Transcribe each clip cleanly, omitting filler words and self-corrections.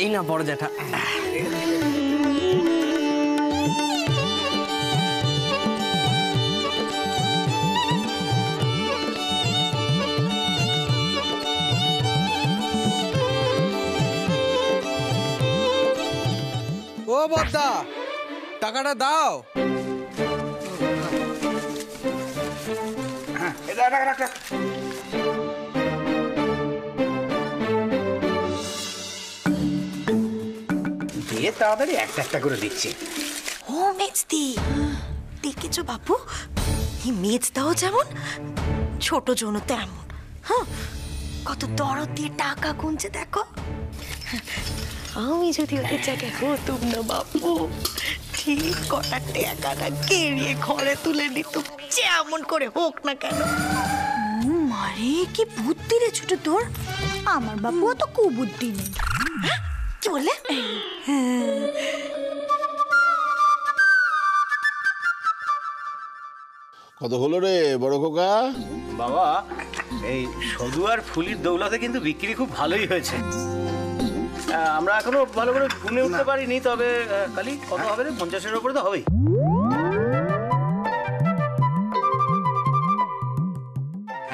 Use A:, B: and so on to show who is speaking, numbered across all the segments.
A: এই না বড় জ্যাঠা।
B: ও বদ্দা, টাকাটা দাও।
C: দিয়ে তাড়াতাড়ি একটা একটা করে দিচ্ছি।
D: ও মেজদি, দেখেছো বাপু, এই মেজদাও যেমন ছোট জনও তেমন। হ্যাঁ, কত দরদ দিয়ে টাকা গুনছে দেখো। আমি যদি ওদের জায়গায় হতুম না বাপু, ঠিক কটা টাকাটা কেড়িয়ে ঘরে তুলে নিত, যেমন করে হোক না কেন।
E: মারে কি বুদ্ধি রে ছোট তোর। আমার বাপু তো কুবুদ্ধি নেই।
D: কি বললে?
F: কত হলো রে বড় খোকা?
C: বাবা, এই সদু আর ফুলির দৌলতে কিন্তু বিক্রি খুব ভালোই হয়েছে। আমরা এখনো ভালো করে গুনে উঠতে পারিনি, তবে কালি কত হবে রে? 50-এর উপরে তো হবেই।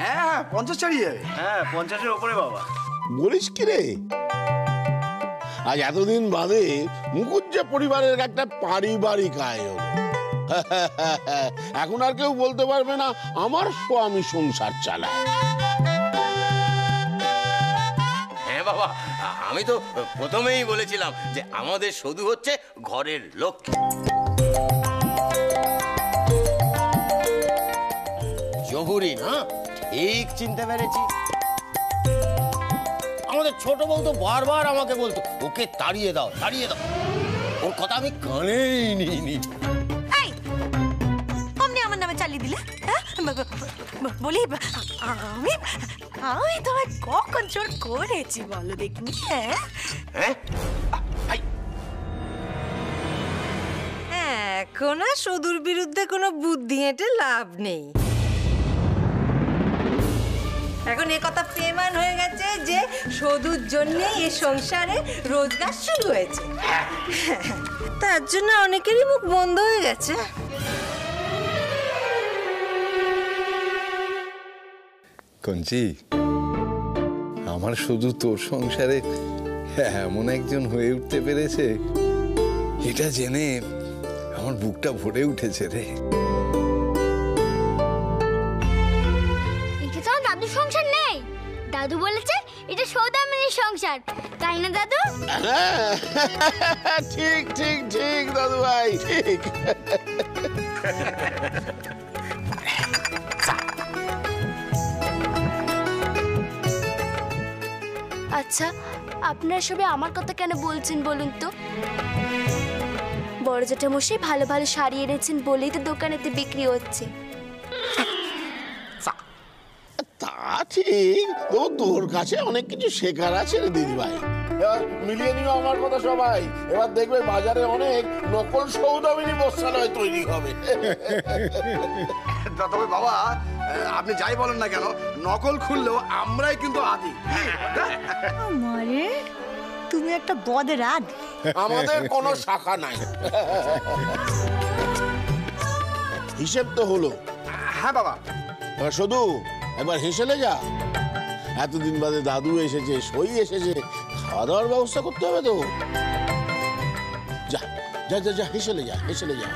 B: হ্যাঁ 50 ছাড়িয়ে।
C: হ্যাঁ 50-এর উপরে বাবা।
F: বলিস কি রে? আজ এতদিন বাদে মুকুজ্জা পরিবারের একটা পারিবারিক আয়োজন। এখন আর কেউ বলতে পারবে না আমার স্বামী সংসার চালায়।
G: হ্যাঁ বাবা, আমি তো প্রথমেই বলেছিলাম যে আমাদের শুধু হচ্ছে ঘরের লক্ষ্মী। জহুরি না, ঠিক চিনতে পেরেছি। আমাদের ছোট বউ তো বারবার আমাকে বলতো ওকে তাড়িয়ে দাও তাড়িয়ে দাও, ওর কথা আমি কানেই নিইনি।
D: চালিয়ে দিলে বলি, আমি তোমায় কখন চোর করেছি বলো দেখিনি?
H: এখন আর সদুর বিরুদ্ধে কোনো বুদ্ধি হেঁটে লাভ নেই। এখন এ কথা প্রমাণ হয়ে গেছে যে সদুর জন্য এই সংসারে রোজগার শুরু হয়েছে। তার জন্য অনেকেরই মুখ বন্ধ হয়ে গেছে।
I: কঞ্চি, আমার শুধু তোর সংসারে এমন একজন হয়ে উঠতে পেরেছে, এটা জেনে আমার বুকটা ভরে উঠেছে রে।
J: এটা তো দাদুর সংসার নেই, দাদু বলেছে এটা সৌদামিনীর সংসার, তাই না দাদু?
F: ঠিক ঠিক ঠিক দাদু ভাই, ঠিক।
J: আচ্ছা, আপনারা সবাই আমার কথা কেন বলছেন বলুন তো? বড় জ্যাঠামশাই ভালো ভালো শাড়ি এনেছেন বলেই তো দোকানেতে বিক্রি হচ্ছে।
F: তা ঠিক, তোর কাছে অনেক কিছু শেখার আছে রে দিদি ভাই। এবার মিলিয়ে নিও আমার কথা সবাই। এবার দেখবে বাজারে অনেক নকল সৌদামিনী বস্ত্রালয় তৈরি হবে।
B: তবে বাবা, আপনি যাই বলেন না কেন, নকল খুললেও আমরাই কিন্তু আদি।
E: মারে তুমি একটা বদরাদ।
F: আমাদের কোনো শাখা নাই। হিসেব তো হলো।
B: হ্যাঁ বাবা।
F: এবার শুধু একবার হেসেলে যা। এতদিন বাদে দাদু এসেছে, সই এসেছে, খাওয়া দাওয়ার ব্যবস্থা করতে হবে তো। যা যা যা যা, হেসেলে যা, হেসেলে যা।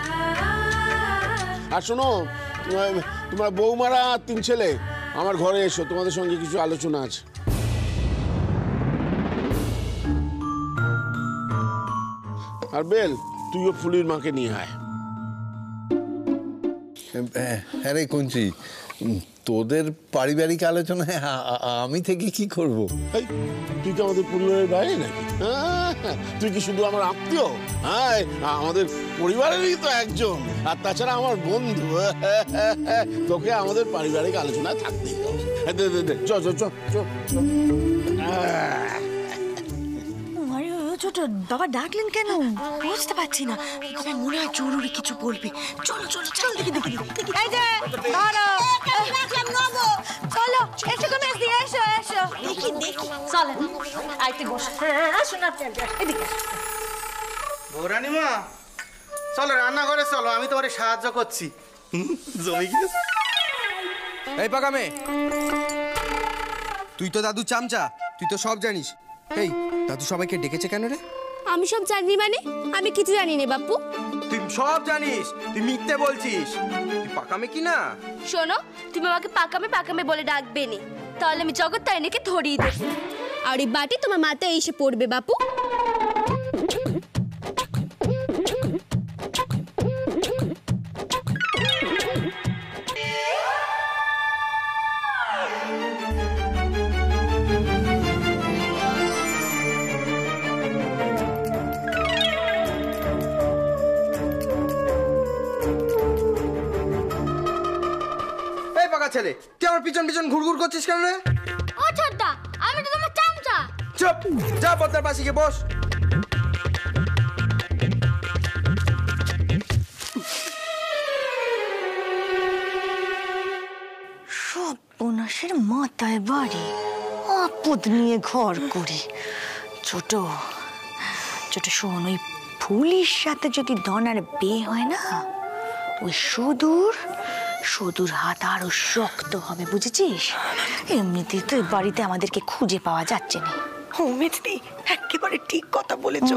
F: আর শোনো, তোমার বৌমারা 3 ছেলে আমার ঘরে এসো, তোমাদের সঙ্গে কিছু আলোচনা আছে। আর বেল, তুইও ফুলির মাকে নিয়ে আয়।
I: হ্যাঁ রে কঞ্চি, তোদের পারিবারিক আলোচনায় আমি থেকে কি করব?
F: তুই কি আমাদের পরিবারের বাইরে নাকি? তুই কি শুধু আমার আত্মীয়? হ্যাঁ, আমাদের পরিবারেরই তো একজন, আর তাছাড়া আমার বন্ধু। তোকে আমাদের পারিবারিক আলোচনায় থাকতেই হবে। চ চ চ চ।
D: ছোট বাবা ডাকলেন কেন বুঝতে পারছি না, তবে মনে হয় জরুরি কিছু বলবে। চলো চলো চল, দেখি দেখি দেখি। এই যে ধরো, চলো এসো তো মেসি, এসো এসো। দেখি দেখি চলে আইতে বস। হ্যাঁ আসুন আপনি এদিকে।
A: রানীমা চলো রান্নাঘরে চলো, আমি তোমার সাহায্য করছি। জমি গিয়েছে।
K: এই পাকামে, তুই তো দাদু চামচা, তুই তো সব জানিস। এই দাদু সবাইকে ডেকেছে কেন রে?
J: আমি সব জানি মানে? আমি কিছু জানি না বাপু।
K: তুই সব জানিস, তুই মিথ্যে বলছিস। তুই পাকামে কি না?
J: শোনো, তুমি আমাকে পাকামে পাকামে বলে ডাকবে নি, তাহলে আমি জগৎ তারিণীকে ধরিয়ে দেব, আর এই বাটি তোমার মাথায় এসে পড়বে বাপু।
K: ছেলে, তুই আমার পিছন পিছন ঘুরঘুর করছিস কেন রে?
J: ও ছোটদা, আমি তো তোমার চামচা।
K: চুপ, যা পদ্মার পাশে গিয়ে বস।
D: সর্বনাশের মাথায় বাড়ি, আপদ নিয়ে ঘর করি। ছোট ছোট শোন, ওই ফুলির সাথে যদি ধনার বিয়ে হয় না, ওই সুদূর হাত আরো শক্ত হবে, বুঝেছিস? এমনিতে তো বাড়িতে আমাদেরকে খুঁজে পাওয়া যাচ্ছে না। মেজদি একেবারে ঠিক কথা বলেছ।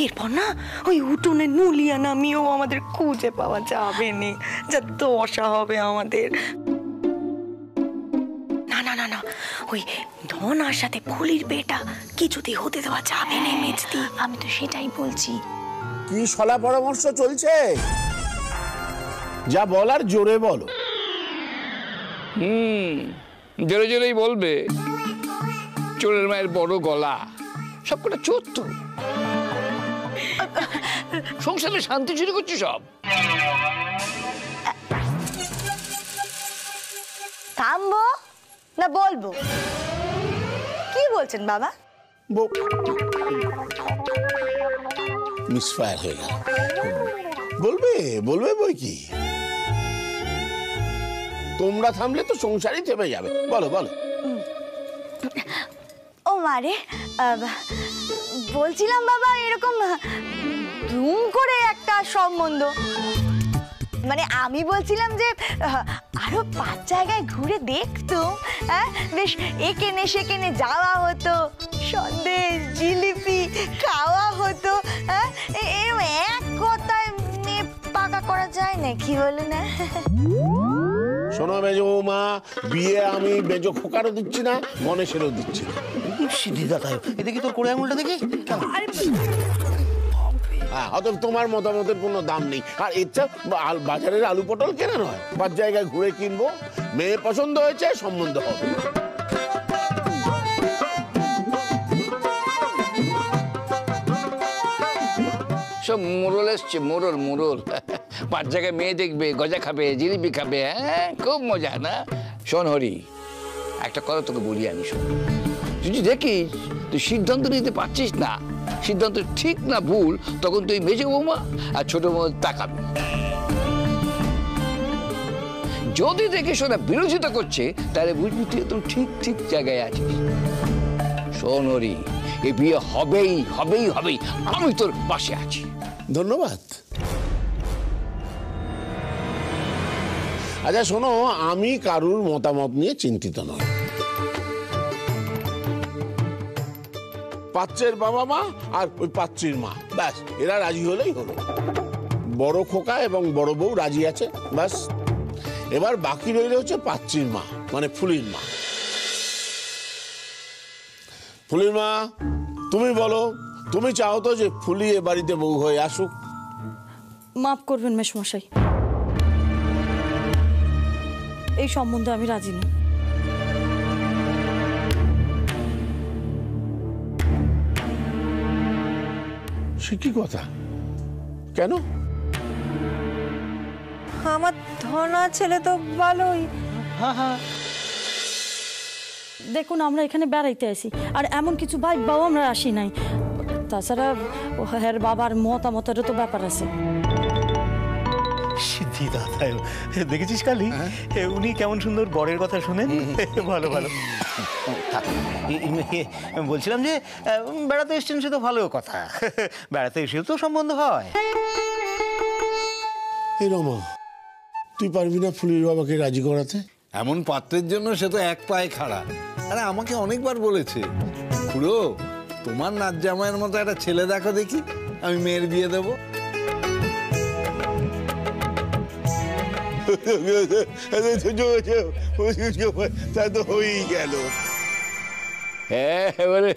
D: এরপর না ওই উঠোনে নুলিয়া নামিয়েও আমাদের খুঁজে পাওয়া যাবে না, যা দশা হবে আমাদের। না না না না, ওই ধনার সাথে ফুলির বেটা কিছুতেই হতে দেওয়া যাবে না মেজদি। আমি তো সেটাই বলছি।
F: কি সলা পরামর্শ চলছে? যা বলার জোরে বলো।
L: জোরে জোরেই বলবে। চোরের মায়ের বড় গলা, সবকটা চোর তো। সংসারে শান্তি চুরি করছি সব।
D: থামবো না বলবো? কি বলছেন বাবা?
F: মিসফায়ার হয়ে গেল। বলবে বলবে বই কি, তোমরা থামলে তো সংসারই থেমে যাবে। বলো বলো।
D: ও মারে, বলছিলাম বাবা, এরকম ধুম করে একটা সম্বন্ধ, মানে আমি বলছিলাম যে আরো 5 জায়গায় ঘুরে দেখতো, বেশ এখানে সেখানে যাওয়া হতো, সন্দেশ জিলিপি খাওয়া হতো। এরকম এক কথায় মেয়ে পাকা করা যায় না, কি বলে না?
F: শোনো মেজো বৌমা, বিয়ে আমি মেজো খোকারও দিচ্ছি না, গণেশেরও দিচ্ছি না।
A: সিদ্ধিদা তাই এদিকে তোর কোড়ে আঙুলটা দেখি।
F: অতএব তোমার মতামতের কোনো দাম নেই। আর ইচ্ছা বাজারের আলু পটল কেনা নয়, 5 জায়গায় ঘুরে কিনবো, মেয়ে পছন্দ হয়েছে, সম্বন্ধ হবে।
L: সব মোড়ল এসছে, মোড়ল 5 জায়গায় মেয়ে দেখবে, গজা খাবে, জিলিপি খাবে। হ্যাঁ, খুব মজা না? শোন হরি, একটা কথা তোকে বলি আমি, শোন। তুই দেখিস তুই সিদ্ধান্ত নিতে পারছিস না, সিদ্ধান্ত ঠিক না ভুল, তখন তুই মেজো বৌমা আর ছোট বৌমা তাকাবি। যদি দেখে ওরা বিরোধিতা করছে, তাহলে বুঝবি তুই একদম ঠিক জায়গায় আছিস। শোন হরি, এ বিয়ে হবেই হবেই হবেই, আমি তোর পাশে আছি।
F: ধন্যবাদ। আচ্ছা শোনো, আমি কারুর মতামত নিয়ে চিন্তিত নই। পাত্রের বাবা মা আর ওই পাত্রীর মা, ব্যাস এরা রাজি হলেই হলো। বড় খোকা এবং বড় বউ রাজি আছে, ব্যাস। এবার বাকি রইলে হচ্ছে পাত্রীর মা, মানে ফুলির মা। ফুলির মা, তুমি বলো, তুমি চাও তো যে ফুলি এ বাড়িতে বউ হয়ে আসুক?
M: মাফ করবেন মেশমশাই, এই সম্বন্ধে আমি রাজি নই।
F: সে কি কথা? কেন?
H: আমার ধনা ছেলে তো ভালোই।
M: দেখুন, আমরা এখানে বেড়াইতে আসি, আর এমন কিছু ভাইবাও আমরা আসি নাই। তাছাড়া হের বাবার মতামতেরও তো ব্যাপার আছে।
C: সিদ্ধি দাদায় দেখেছিস কালি উনি কেমন সুন্দর বরের কথা শুনেন। ভালো ভালো বলছিলাম যে বেড়াতে এসছেন সে তো ভালো কথা, বেড়াতে এসেও তো সম্বন্ধ হয়।
F: এই রমা, তুই পারবি না ফুলির বাবাকে রাজি করাতে?
I: এমন পাত্রের জন্য সে তো এক পায়ে খাড়া। আরে আমাকে অনেকবার বলেছে, খুড়ো তোমার নাচ জামাইয়ের মতো একটা ছেলে দেখো দেখি, আমি মেয়ের বিয়ে দেবো।
F: তা তো হয়েই গেল।
L: হ্যাঁ, এবারে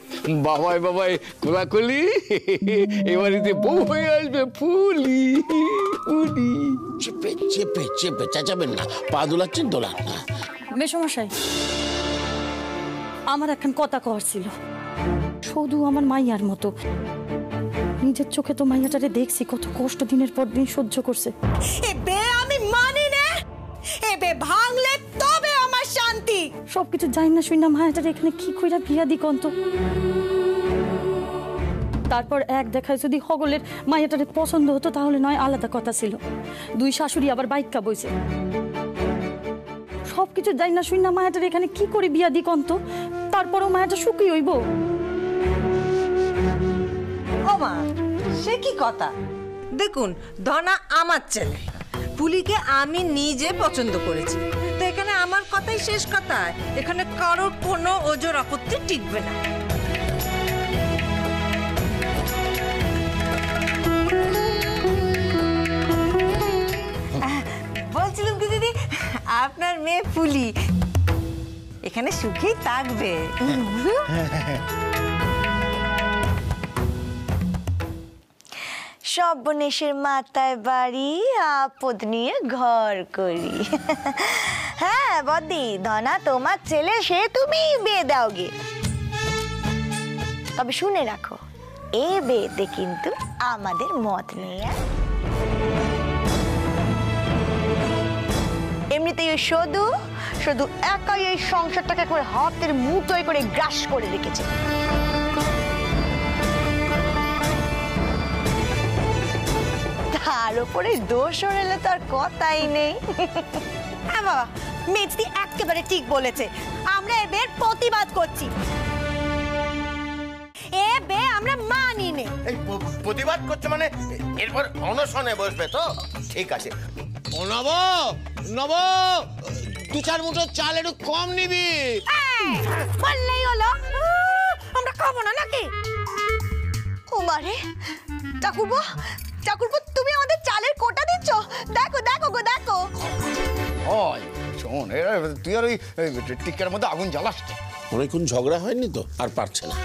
L: বাবাই বাবাই কোলাকুলি, এবারেতে বউ হয়ে আসবে ফুলি। ফুলি
F: চেপে চেপে চেপে চেঁচাবেন না, পা দোলাচ্ছেন দোলান না।
M: মেসমশাই, আমার এখন কথা কওয়ার ছিল। শুধু আমার মাইয়ার মতো, নিজের চোখে তো মাইয়াটারে দেখছি কত কষ্ট দিনের পর দিন সহ্য করছে।
E: এবে আমি মানি না, এবে ভাঙলে তবে আমার শান্তি।
M: সবকিছু যাই না শুই না মায়াটারে এখানে কি কইরা বিয়া দি কন্ত। তারপর এক দেখায় যদি হগলের মায়াটারে পছন্দ হতো তাহলে নয় আলাদা কথা ছিল। দুই শাশুড়ি আবার বাইক্কা বইছে। সবকিছু যাই না শুই না মায়াটারে এখানে কি করে বিয়া দি কন্ত। তারপরও মায়াটা সুখী হইব।
H: ও মা, সে কি কথা? দেখুন, ধনা আমার ছেলে, পুলিকে আমি নিজে পছন্দ করেছি, তো এখানে আমার কথাই শেষ কথা। এখানে কারোর কোনো ওজোর আপত্তি টিকবে না। বলছিলাম কি দিদি, আপনার মেয়ে ফুলি এখানে সুখেই থাকবে।
D: সব বনেশের মাথায় বাড়ি, আপদ নিয়ে ঘর করি। হ্যাঁ বদি, ধনা তোমার ছেলে, সে তুমি বিয়ে দাওগে। তবে শুনে রাখো, এই বিয়েতে কিন্তু আমাদের মত নেই। এমনিতেই ওই শুধু শুধু একাই এই সংসারটাকে করে হাতের মুঠোয় করে গ্রাস করে রেখেছে। তার উপরে দোষ হলে তো আর কথাই নেই।
E: হ্যাঁ বাবা, মেজদি একেবারে ঠিক বলেছে। আমরা এ বিয়ের প্রতিবাদ করছি। এ বিয়ে আমরা মানি নে।
G: এই প্রতিবাদ করছে মানে এরপর অনশনে বসবে তো? ঠিক আছে।
A: ও নব, নব, 2-4 মুঠো চাল একটু কম নিবি।
E: বললেই হলো, আমরা খাবো না নাকি?
D: ও মারে, ঠাকুরপো, ঠাকুরপো, তুমি আমাদের চালের কোটা দিচ্ছ? দেখো দেখো গো দেখো।
G: ওই শোন, তুই আর ওই টিকের মধ্যে আগুন জ্বালাস।
F: অনেকক্ষণ ঝগড়া হয়নি তো, আর পারছে না।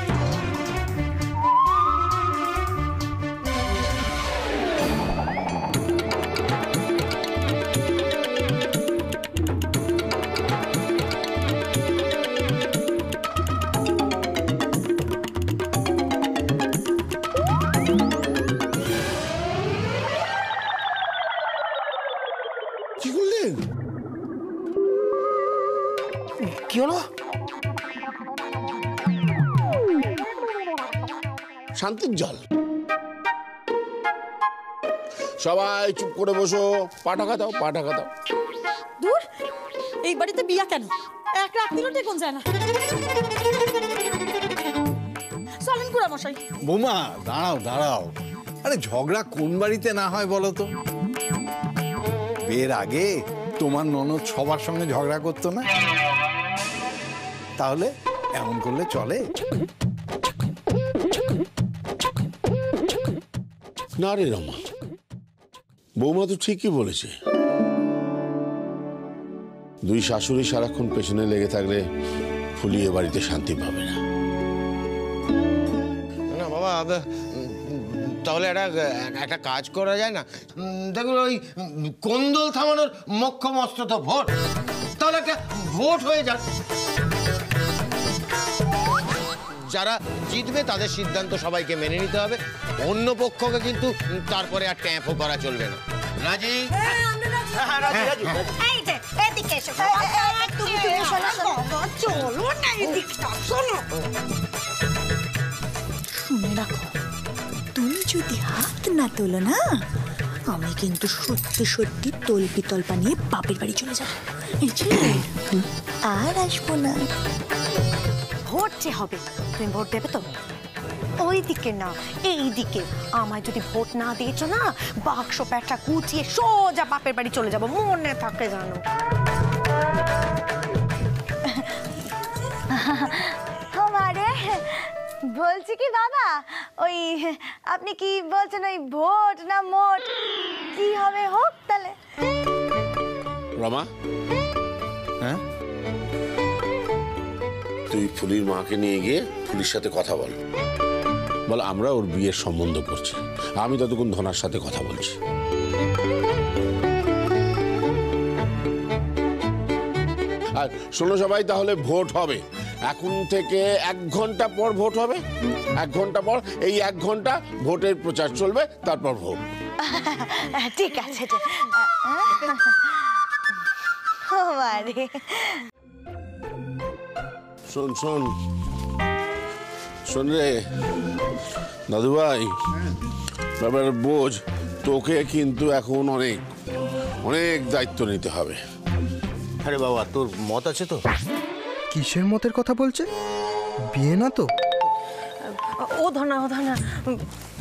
A: কি হলো?
F: শান্তির জল। সবাই চুপ করে বসো, পা ঢাকা দাও, পা ঢাকা দাও।
M: দূর, এই বাড়িতে বিয়া কেন? এক রাত দিল টেকন যায় না। চলেন কুড়া মশাই।
I: বৌমা দাঁড়াও দাঁড়াও, আরে ঝগড়া কোন বাড়িতে না হয় বলো তো? বিয়ের আগে তোমার ননদ সবার সঙ্গে ঝগড়া করতো না? তাহলে এমন করলে চলে?
F: না রে রমা, বৌমা তো ঠিকই বলেছে। দুই শাশুড়ি সারাক্ষণ পেছনে লেগে থাকলে ফুলিয়ে বাড়িতে শান্তি পাবে না।
A: না বাবা, তাহলে একটা কাজ করা যায় না? দেখুন, ওই কোন্দল থামানোর মোক্ষম অস্ত্র তো ভোট। তাহলে একটা ভোট হয়ে যাক, যারা জিতবে তাদের সিদ্ধান্ত সবাইকে মেনে নিতে হবে। অন্য পক্ষকে কিন্তু তারপরে আর ট্যাম্পও করা চলবে না। রাজি?
E: এই যে এদিকে এসো। তুমি চলো না, এদিকটা শোনো।
D: শুনে রাখো, তুমি যদি হাত না তোলো না,
E: আমি কিন্তু সত্যি সত্যি তলপি তলপা নিয়ে বাপের বাড়ি চলে যাবো, আর আসবো না। ভোট যে হবে, তুমি ভোট দেবে তো? ওই দিকে না, এই দিকে। আমায় যদি ভোট না দিয়েছো না, বাক্স প্যাঁচা গুছিয়ে সোজা বাপের বাড়ি চলে যাবো, মনে থাকে জানো। আমারে বলছি কি বাবা, ওই আপনি কি বলছেন, ওই ভোট না মোট কি হবে হোক তাহলে?
F: রমা,
I: হ্যাঁ,
F: তুই ফুলির মাকে নিয়ে গিয়ে ফুলির সাথে কথা বল। বল আমরা ওর বিয়ের সম্বন্ধ করছি, আমি ততক্ষণ ধনার সাথে কথা বলছি। আর শোনো সবাই, তাহলে ভোট হবে এখন থেকে 1 ঘন্টা পর ভোট হবে। 1 ঘন্টা পর, এই 1 ঘন্টা ভোটের প্রচার চলবে, তারপর ভোট।
E: ঠিক আছে।
F: শোন শোন শোন রে দাদু ভাই, ব্যাপার বোঝ, তোকে কিন্তু এখন অনেক অনেক দায়িত্ব নিতে হবে।
A: আরে বাবা, তোর মত আছে তো?
K: কিসের মতের কথা বলছে? বিয়ে না তো?
H: ও ধনা, ও ধনা,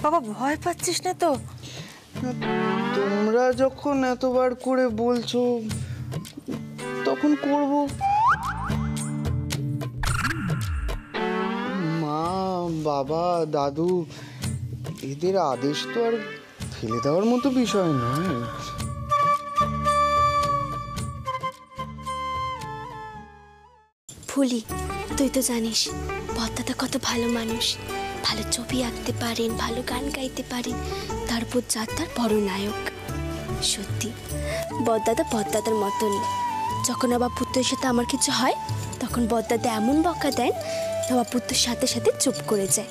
H: বাবা ভয় পাচ্ছিস না তো?
N: তোমরা যখন এতবার করে বলছো তখন করব। মা, বাবা, দাদু এদের আদেশ তো আর ফেলে দেওয়ার মতো বিষয় নয়।
J: ফুলি, তুই তো জানিস বড়দাদা কত ভালো মানুষ, ভালো ছবি আঁকতে পারেন, ভালো গান গাইতে পারেন, তারপর যাত্রার বড় নায়ক। সত্যি বড়দাদার মতনই। যখন নবাব পুত্রের সাথে আমার কিছু হয়, তখন বড়দাদা এমন বকা দেন, নবাব পুত্রের সাথে সাথে চুপ করে যায়।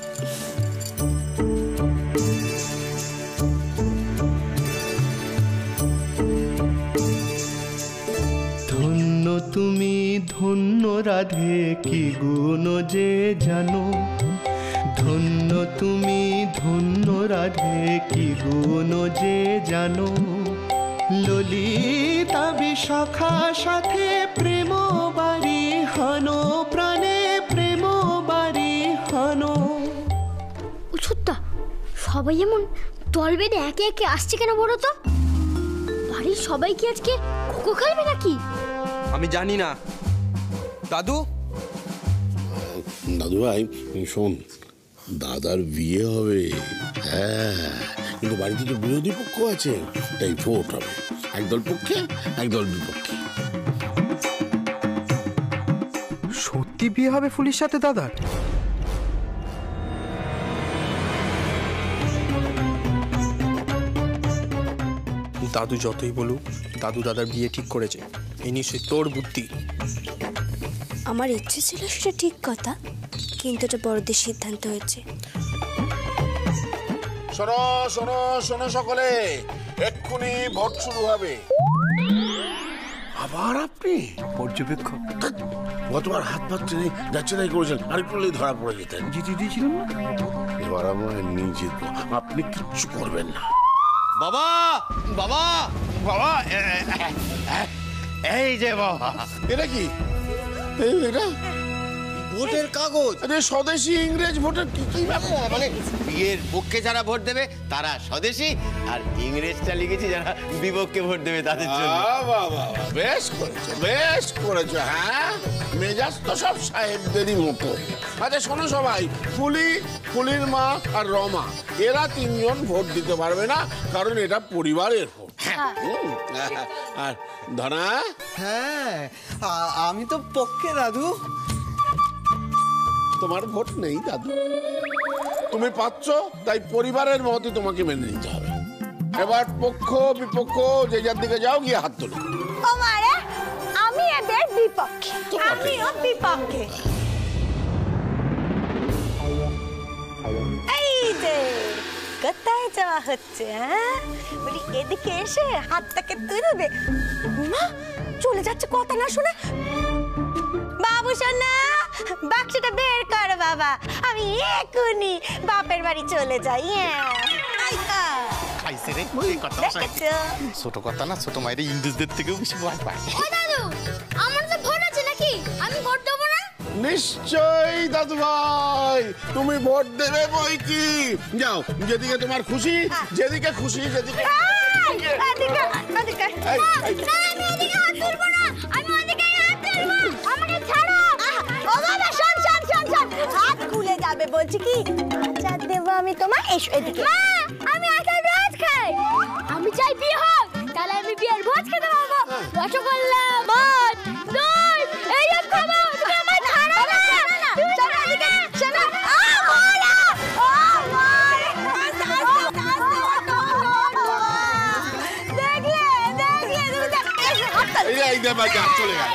O: ধন্য তুমি, ধন্য রাধে, কি গুণ যে জানো। ধন্য তুমি, ধন্য রাধে, কি গুণ যে জানো। ললিতা বিশাখা সাথে প্রেম বাড়ি হানো, প্রাণে প্রেম বাড়ি হানো।
J: উচ্ছুত্তা, সবাই এমন দল বেঁধে একে একে আসছে কেন বলো তো? বাড়ির সবাই কি আজকে কোকো খেলবে নাকি?
K: আমি জানি না। দাদু,
F: দাদু ভাই শোন, দাদার বিয়ে হবে, হ্যাঁ, কিন্তু বাড়িতে তো বিরোধী পক্ষ আছে, তাই ভোট হবে, একদল পক্ষে একদল বিপক্ষে।
K: সত্যি বিয়ে হবে ফুলির সাথে দাদার? দাদু যতই বলুক, দাদু দাদার বিয়ে ঠিক করেছে। এই নিশ্চয়ই তোর বুদ্ধি।
J: আমার ইচ্ছে ছিল সেটা ঠিক কথা, কিন্তু এটা বড়দের সিদ্ধান্ত হয়েছে।
F: শোনো শোনো শোনো সকলে, এক্ষুনি ভোট শুরু হবে। আবার আপনি
K: পর্যবেক্ষক?
F: গতবার হাত পাত টেনে যাচ্ছে তাই করেছেন, আরেকটু ধরা পড়ে যেতেন।
K: জিতে দিয়েছিলেন না?
F: এবার আমরা নিজে তো, আপনি কিচ্ছু করবেন না।
A: বাবা, বাবা, বাবা, এই যে বাবা।
F: এটা কি? এটা
A: ভোটের কাগজ।
F: আরে স্বদেশী ইংরেজ ভোটার কি কি ব্যাপার?
A: মানে বিয়ের পক্ষে যারা ভোট দেবে তারা স্বদেশী, আর ইংরেজটা লিখেছি যারা বিপক্ষে ভোট দেবে তাদের জন্য।
F: বেশ করেছো, বেশ করেছো। হ্যাঁ, মেজাজ তো সব সাহেবদেরই মতো। আচ্ছা শোনো সবাই, ফুলির মা আর রমা, এরা 3 জন ভোট দিতে পারবে না, কারণ এটা পরিবারের ভোট। আর ধনা?
N: হ্যাঁ, আমি তো পক্ষে দাদু।
F: তোমার ভোট নেই দাদু, তুমি পাচ্ছ, তাই পরিবারের মতই তোমাকে মেনে নিতে হবে। এবার পক্ষ বিপক্ষ যে যার দিকে যাও, গিয়ে হাত তোলো।
E: আমারে, আমি এদের বিপক্ষে। আমিও বিপক্ষে। এই যে কোথায় যাওয়া হচ্ছে? হ্যাঁ, বলি এদিকে এসে হাতটাকে তুলে দে। মা চলে যাচ্ছে, কথা না শুনে। বাবু সোনা, বাক্সটা বের করো বাবা, আমি এক্ষুনি বাপের বাড়ি চলে যাই।
P: খাইছে রে এই কথা ছোট কথা না, ছোট মায়ের ইংরেজদের থেকেও বেশি ভয় পায়।
J: দাদু আমার তো ভোট আছে নাকি, আমি ভোট দেবো না?
F: নিশ্চয়ই দাদু ভাই, তুমি ভোট দেবে বই কি। যাও যেদিকে তোমার খুশি, যেদিকে খুশি যেদিকে।
E: হাত খুলে যাবে বলছি কি, আচার দেবো আমি তোমার, এসো এদিকে।
J: আমি আচার রোজ খাই, আমি চাই বিয়ে হোক, তাহলে আমি বিয়ের ভোজ খেতে পারবো। রসগোল্লা, মদ, দই, এই সব খাবো। তুমি আমার ছাড়ো না।
E: শোনো এদিকে, শোনো।
F: চলে গেল।